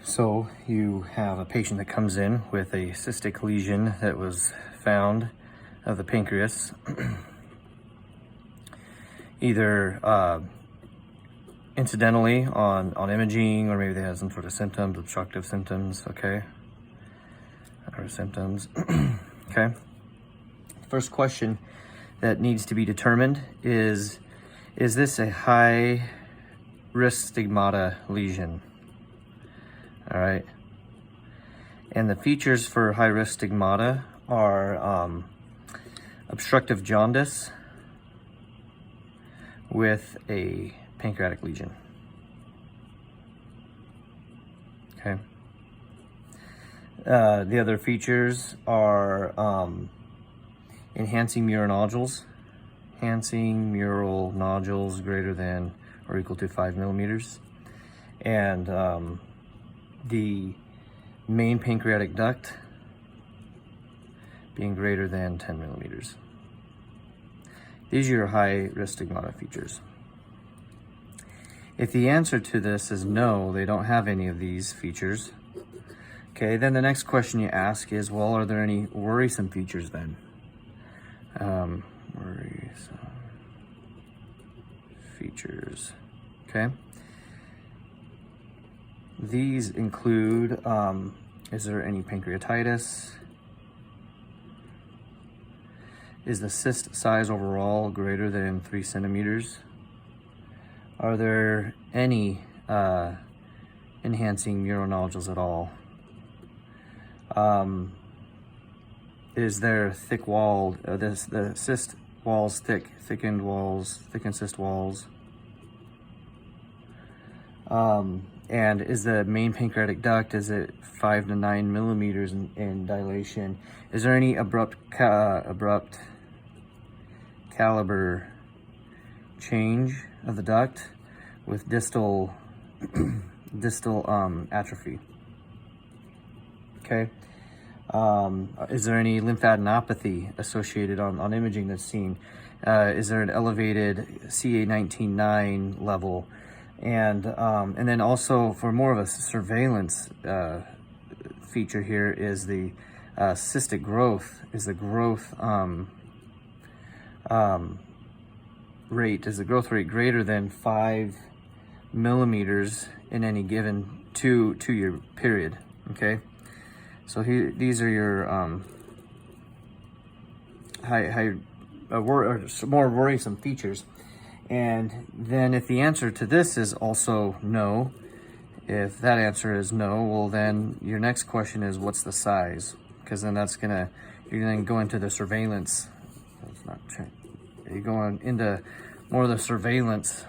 So you have a patient that comes in with a cystic lesion that was found of the pancreas, either incidentally on imaging, or maybe they have some sort of symptoms, obstructive symptoms, okay, or symptoms, okay. First question that needs to be determined is this a high risk stigmata lesion? All right. And the features for high risk stigmata are obstructive jaundice with a pancreatic lesion. Okay. The other features are enhancing mural nodules greater than or equal to 5 millimeters, and the main pancreatic duct being greater than 10 millimeters. These are your high risk stigmata features. If the answer to this is no, they don't have any of these features, okay, then the next question you ask is, well, are there any worrisome features then? Worrisome features, okay. These include, is there any pancreatitis? Is the cyst size overall greater than 3 centimeters? Are there any enhancing mural nodules at all? Is there thick walled, the cyst walls thickened cyst walls? And is the main pancreatic duct, is it 5 to 9 millimeters in dilation? Is there any abrupt caliber change of the duct with distal atrophy? Okay. Is there any lymphadenopathy associated on imaging that's seen? Is there an elevated CA19-9 level? And then also, for more of a surveillance feature here, is the cystic growth. Is the growth rate, is the growth rate greater than 5 millimeters in any given two-year period? Okay, so these are your more worrisome features. And then if the answer to this is also no, if that answer is no, well, then your next question is, what's the size? Because then you're gonna go into the surveillance. You're going into more of the surveillance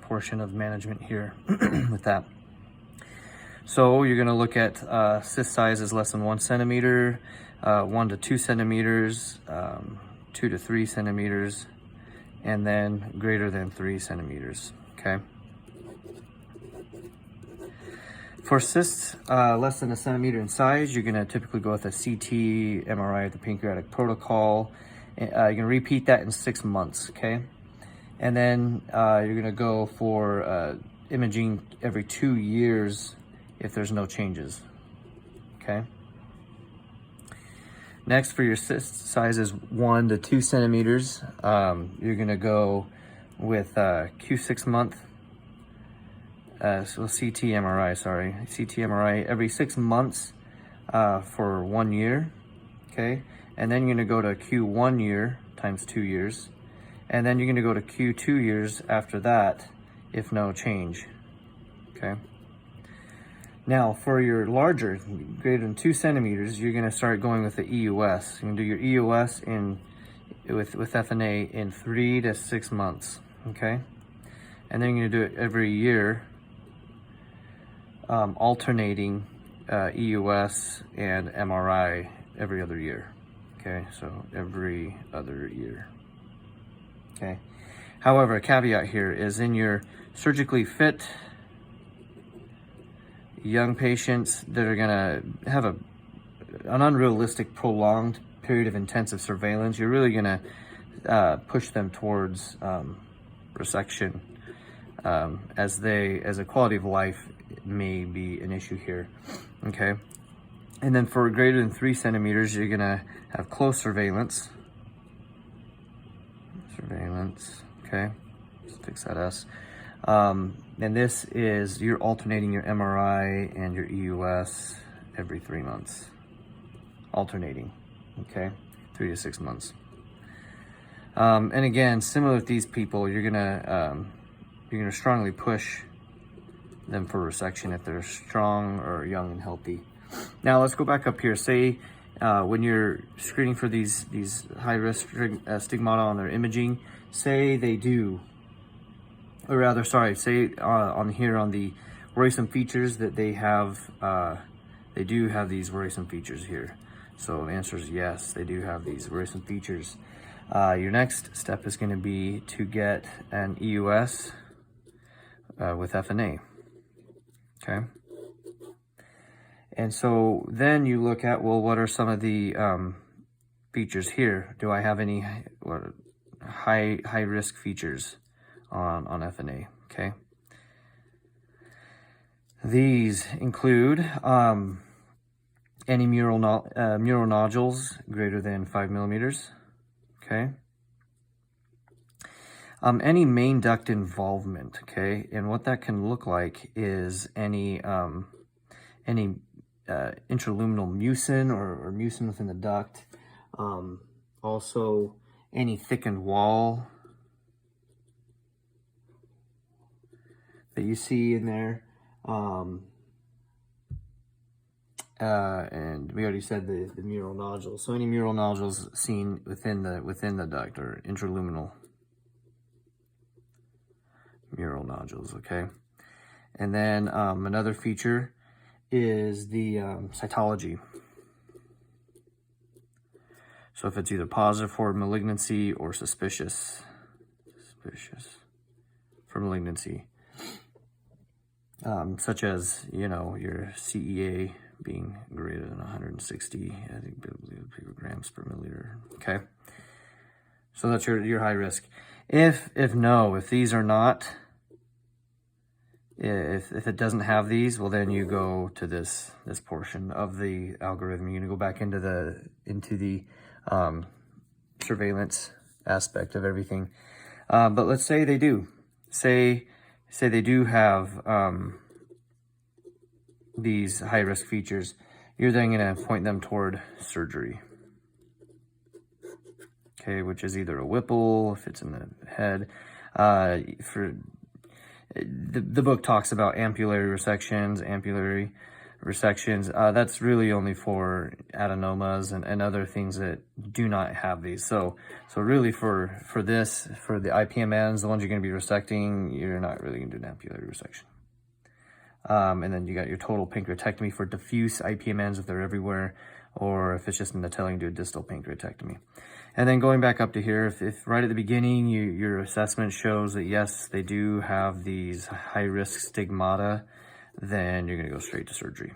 portion of management here with that. So you're gonna look at cyst sizes less than 1 centimeter, 1 to 2 centimeters, 2 to 3 centimeters, and then greater than 3 centimeters, okay? For cysts less than 1 centimeter in size, you're gonna typically go with a CT, MRI, the pancreatic protocol. You're gonna repeat that in 6 months, okay? And then you're gonna go for imaging every 2 years if there's no changes, okay? Next, for your cyst sizes 1 to 2 centimeters, you're gonna go with Q6 month, so CT MRI every 6 months for 1 year, okay? And then you're gonna go to Q1 year times 2 years, and then you're gonna go to Q2 years after that if no change, okay? Now, for your larger, greater than 2 centimeters, you're gonna start going with the EUS. You're gonna do your EUS with FNA in 3 to 6 months, okay? And then you're gonna do it every year, alternating EUS and MRI every other year, okay? So every other year, okay? However, a caveat here is, in your surgically fit young patients that are gonna have an unrealistic prolonged period of intensive surveillance, you're really gonna push them towards resection as a quality of life may be an issue here. Okay. And then for greater than 3 centimeters, you're gonna have close surveillance. Okay, just fix that S. And this is, you're alternating your MRI and your EUS every 3 months. Alternating, okay? 3 to 6 months. And again, similar with these people, you're gonna strongly push them for resection if they're strong or young and healthy. Now let's go back up here. Say when you're screening for these high-risk stigmata on their imaging, say they do, or rather, sorry, say on here on the worrisome features that they have, they do have these worrisome features here. So the answer is yes, they do have these worrisome features. Your next step is going to be to get an EUS with FNA. Okay. And so then you look at, well, what are some of the features here? Do I have any high risk features on FNA? Okay. These include any mural nodules greater than 5 millimeters. Okay. Any main duct involvement. Okay, and what that can look like is any intraluminal mucin or mucin within the duct. Also, any thickened wall that you see in there. And we already said the mural nodules. So any mural nodules seen within the duct or intraluminal mural nodules. Okay, and then another feature is the cytology. So if it's either positive for malignancy or suspicious for malignancy, such as, you know, your CEA being greater than 160, I think, picograms per milliliter. Okay, so that's your high risk. If these are not, if it doesn't have these, well, then you go to this portion of the algorithm. You're gonna go back into the surveillance aspect of everything. But let's say they do. Say they do have these high risk features. You're then gonna point them toward surgery. Okay, which is either a Whipple if it's in the head. For the book talks about ampullary resections. That's really only for adenomas and other things that do not have these. So really for the IPMNs, the ones you're going to be resecting, you're not really going to do an ampullary resection. And then you got your total pancreatectomy for diffuse IPMNs if they're everywhere, or if it's just in the tail, you do a distal pancreatectomy. And then going back up to here, if right at the beginning your assessment shows that yes, they do have these high risk stigmata, then you're going to go straight to surgery.